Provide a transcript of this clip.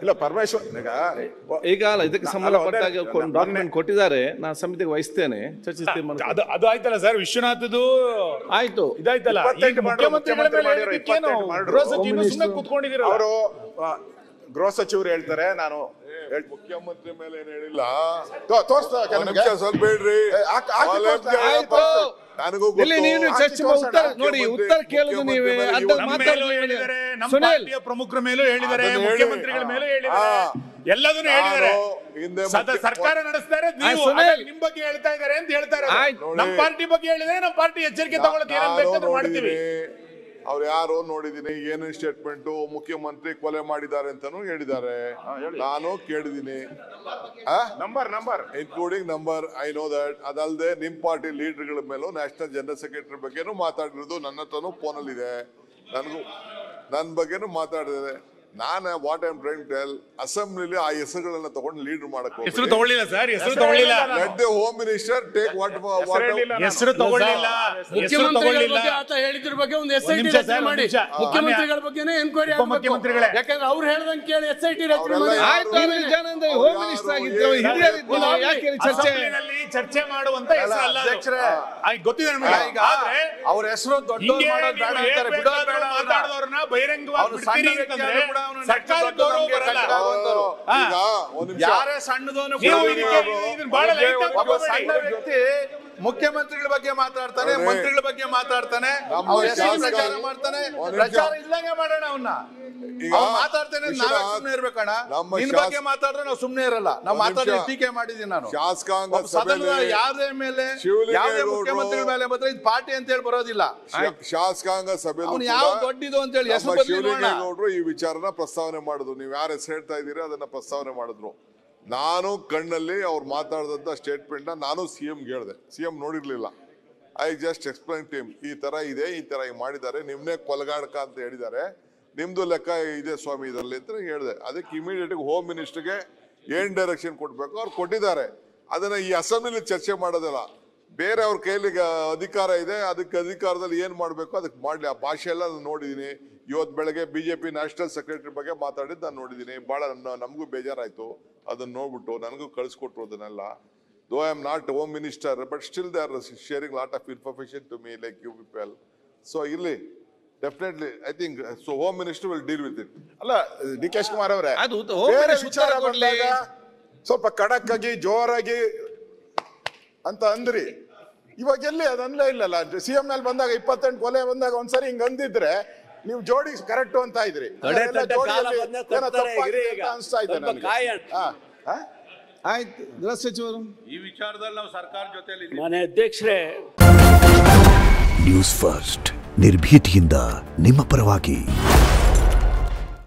ಇಲ್ಲ ಪರಮೇಶ್ವರ್ ಈಗ ಇದಕ್ಕೆ ಸಂಬಂಧಪಟ್ಟಾಗ ಡಾಕ್ಯುಮೆಂಟ್ ಕೊಟ್ಟಿದ್ದಾರೆ, ನಾನು ಸಮಿತಿಗೆ ವಹಿಸ್ತೇನೆ, ಚರ್ಚಿಸ್ತೀನಿ. ಅದು ಆಯ್ತಲ್ಲ ಸರ್, ವಿಶ್ವನಾಥದ್ದು ಆಯ್ತು, ಇದಾಯ್ತಲ್ಲ. ಕೂತ್ಕೊಂಡಿದ್ದೀರ ಅವರು ಗೃಹ ಸಚಿವರು ಹೇಳ್ತಾರೆ, ನಾನು ಮುಖ್ಯಮಂತ್ರಿ ಮೇಲೆ ಏನ್ ಹೇಳಿಲ್ಲ. ಸ್ವಲ್ಪ ಹೇಳ್ರಿ, ನನಗೂ ನೋಡಿ ಉತ್ತರ ಕೇಳುದು ನೀವೇ. ಸುನಿಲ್ ಪ್ರಮುಖರ ಮೇಲೂ ಹೇಳಿದ್ದಾರೆ, ಮುಖ್ಯಮಂತ್ರಿಗಳ ಮೇಲೂ ಹೇಳಿದ್ದಾರೆ, ಎಲ್ಲದನ್ನು ಹೇಳಿದ್ದಾರೆ. ಸರ್ಕಾರ ನಡೆಸ್ತಾರೆ, ನಿಮ್ ಬಗ್ಗೆ ಹೇಳ್ತಾ ಇದಾರೆ ಅಂತ ಹೇಳ್ತಾರೆ. ನಮ್ಮ ಪಾರ್ಟಿ ಬಗ್ಗೆ ಹೇಳಿದ್ರೆ ನಮ್ಮ ಪಾರ್ಟಿ ಎಚ್ಚರಿಕೆ ತಗೊಳ್ಳೋಕೆ ಏನೇನ್ ಬೇಕಾದ್ರೂ ಮಾಡ್ತೀವಿ. ಅವ್ರು ಯಾರು ನೋಡಿದೀನಿ, ಏನೇನ್ ಸ್ಟೇಟ್ಮೆಂಟ್ ಮುಖ್ಯಮಂತ್ರಿ ಕೊಲೆ ಮಾಡಿದ್ದಾರೆ ಅಂತಾನು ಹೇಳಿದ್ದಾರೆ, ನಾನು ಕೇಳಿದೀನಿ. Number including number, I know that. ಅದಲ್ಲದೆ ನಿಮ್ ಪಾರ್ಟಿ ಲೀಡರ್ಗಳ ಮೇಲೂ ನ್ಯಾಷನಲ್ ಜನರಲ್ ಸೆಕ್ರೆಟರಿ ಬಗ್ಗೆನೂ ಮಾತಾಡಿರೋದು ನನ್ನ ಹತ್ರನೂ ಫೋನಲ್ಲಿ ಇದೆ. ನನ್ನ ಬಗ್ಗೆನೂ ಮಾತಾಡಿದ್ದಾರೆ. ನಾನು what I'm trying to tell, ಅಸೆಂಬ್ಲಿಲಿ ಆ ಹೆಸರುಗಳನ್ನ ತಗೊಂಡು ಲೀಡರ್ ಮಾಡಕ್ ಹೆಸರು ತಗೊಳ್ಳಿಲ್ಲ ಸರ್, ಹೆಸರು ತಗೊಳ್ಳಿಲ್ಲ. Let the home minister take what ಹೆಸರು ತಗೊಳ್ಳಿಲ್ಲ. ಮುಖ್ಯಮಂತ್ರಿಗಳ ಆತ ಹೇಳಿದ್ರ ಬಗ್ಗೆ ಒಂದು ಎಸ್ಐಟಿ ರಚನೆ ಮಾಡಿ, ಮುಖ್ಯಮಂತ್ರಿಗಳ ಬಗ್ಗೆನೇ ಎನ್ಕ್ವೈರಿ ಮುಖ್ಯಮಂತ್ರಿಗಳೇ, ಯಾಕಂದ್ರೆ ಅವ್ರು ಹೇಳ್ದಂಗೆ ಕೇಳಿ ಎಸ್ಐಟಿ ರಚನೆ ಮಾಡಿ. ಹೋಮ್ ಮಿನಿಸ್ಟರ್ ಆಗಿದ್ರು, ಚರ್ಚೆ ಮಾಡುವಂತ ಹೆಸರು ಅಲ್ಲ ಅಧ್ಯಕ್ಷರೇ, ಗೊತ್ತಿದೆ ನಮಗೆ. ಅವ್ರ ಹೆಸರು ಮಾತಾಡೋರ್ನ ಬಹಿರಂಗವಾಗಿ ಬಿಡ್ತೀರಿ ಅಂತಂದ್ರೆ ಸರ್ಕಾರ ಗೌರವ ಬರಲ್ಲ. ಯಾರೇ ಸಣ್ಣದವನು ಸಣ್ಣ ವ್ಯಕ್ತಿ ಮುಖ್ಯಮಂತ್ರಿಗಳ ಬಗ್ಗೆ ಮಾತಾಡ್ತಾನೆ, ಮಂತ್ರಿಗಳ ಬಗ್ಗೆ ಮಾತಾಡ್ತಾನೆ, ಪ್ರಚಾರ ಮಾಡ್ತಾನೆ. ಪ್ರಚಾರ ಇಲ್ಲಂಗೆ ಮಾಡೋಣ ಅವನ್ನ. ಮಾತಾಡ್ತೇನೆ, ನಾವೇ ಸುಮ್ನೆ ಇರ್ಬೇಕಣ್ಣ. ನಿನ್ ಬಗ್ಗೆ ಮಾತಾಡಿದ್ರೆ ನಾವು ಸುಮ್ನೆ ಇರಲ್ಲ. ನಾವು ಮಾತಾಡಿ ಟೀಕೆ ಮಾಡಿದೀನಿ ನಾನು. ಶಾಸಕಾಂಗ ಸದನದ ಯಾವ್ದೇ ಮೇಲೆ ಯಾವ್ದೇ ಮುಖ್ಯಮಂತ್ರಿಗಳ ಮೇಲೆ ಬಂದ್ರೆ ಇದು ಪಾರ್ಟಿ ಅಂತ ಹೇಳಿ ಬರೋದಿಲ್ಲ. ಶಾಸಕಾಂಗ ಸಭೆ ಯಾವ ದೊಡ್ಡದು ಅಂತ ಹೇಳಿ ಹೆಸರು ಶಿವಲಿಂಗೇಗೌಡರು ಈ ವಿಚಾರನ ಪ್ರಸ್ತಾವನೆ ಮಾಡಿದ್ರು. ನೀವು ಯಾರು ಹೆಸರು ಹೇಳ್ತಾ ಇದ್ದೀರಿ ಅದನ್ನ ಪ್ರಸ್ತಾವನೆ ಮಾಡಿದ್ರು. ನಾನು ಕಣ್ಣಲ್ಲಿ ಅವ್ರು ಮಾತಾಡಿದಂತ ಸ್ಟೇಟ್ಮೆಂಟ್ ನಾನು ಸಿಎಂ ಹೇಳಿದೆ. ಸಿಎಂ ನೋಡಿರ್ಲಿಲ್ಲ. I just explain to him, ಈ ತರ ಇದೆ, ಈ ತರ ಮಾಡಿದ್ದಾರೆ, ನಿಮ್ನೆ ಕೊಲಗಾಡಕ ಅಂತ ಹೇಳಿದ್ದಾರೆ, ನಿಮ್ದು ಲೆಕ್ಕ ಇದೆ ಸ್ವಾಮಿ ಇದರಲ್ಲಿ ಅಂತ ಹೇಳಿದೆ. ಅದಕ್ಕೆ ಇಮಿಡಿಯೇಟ್ ಹೋಮ್ ಮಿನಿಸ್ಟರ್ಗೆ ಏನ್ ಡೈರೆಕ್ಷನ್ ಕೊಡ್ಬೇಕು ಅವ್ರು ಕೊಟ್ಟಿದ್ದಾರೆ. ಅದನ್ನ ಈ ಅಸೆಂಬ್ಲಿಲಿ ಚರ್ಚೆ ಮಾಡೋದಿಲ್ಲ. ಬೇರೆ ಅವ್ರ ಕೈಲಿ ಅಧಿಕಾರ ಇದೆ, ಅದಕ್ಕೆ ಅಧಿಕಾರದಲ್ಲಿ ಏನ್ ಮಾಡ್ಬೇಕು ಅದಕ್ಕೆ ಮಾಡ್ಲಿ. ಆ ಭಾಷೆ ಎಲ್ಲ ನಾನು ನೋಡಿದೀನಿ. ಇವತ್ತು ಬೆಳಗ್ಗೆ ಬಿಜೆಪಿ ನ್ಯಾಷನಲ್ ಸೆಕ್ರೆಟರಿ ಬಗ್ಗೆ ಮಾತಾಡಿದ್ದು ನಾನು ನೋಡಿದೀನಿ. ಬಹಳ ನಮಗೂ ಬೇಜಾರಾಯ್ತು. ಅದನ್ನ ನೋಡ್ಬಿಟ್ಟು ನನಗೂ ಕಳಿಸ್ಕೊಟ್ರು ಅದನ್ನೆಲ್ಲ. Though I am not home minister, but still they are sharing lot of information to me like you people. So ಇಲ್ಲಿ definitely I think so home minister will deal with it. ಅಲ್ಲ ಡಿ.ಕೆ. ಶಿವಕುಮಾರ್ ಅವರೇ, ಬೇರೆ ವಿಚಾರ ಬಂದಾಗ ಸ್ವಲ್ಪ ಖಡಕ್ ಆಗಿ ಜೋರಾಗಿ ಅಂತ ಅಂದ್ರಿ. ಇವಾಗ ಎಲ್ಲಿ ಅದನ್ಲೇ ಇಲ್ಲಲ್ಲ. ಸಿಎಂ ನಲ್ಲಿ ಬಂದಾಗ 28 ಕೊಲೆ ಬಂದಾಗ ಒಂದ್ಸರಿ ಹಿಂಗ್ ಅಂದಿದ್ರೆ ನೀವು ಜೋಡಿ ಕರೆಕ್ಟ್ ಅಂತ ಇದ್ರಿ. ಅನ್ಸ್ತಾ ಇದೆ ನನಗೆ. ಆಯ್ತು, ಗೃಹ ಸಚಿವರು ಈ ವಿಚಾರದಲ್ಲಿ ನಾವು ಸರ್ಕಾರ ಜೊತೆಲಿ ಮನೆ ಅಧ್ಯಕ್ಷರೇ. ನ್ಯೂಸ್ ಫಸ್ಟ್ ನಿರ್ಭೀತಿಯಿಂದ ನಿಮ್ಮ ಪರವಾಗಿ.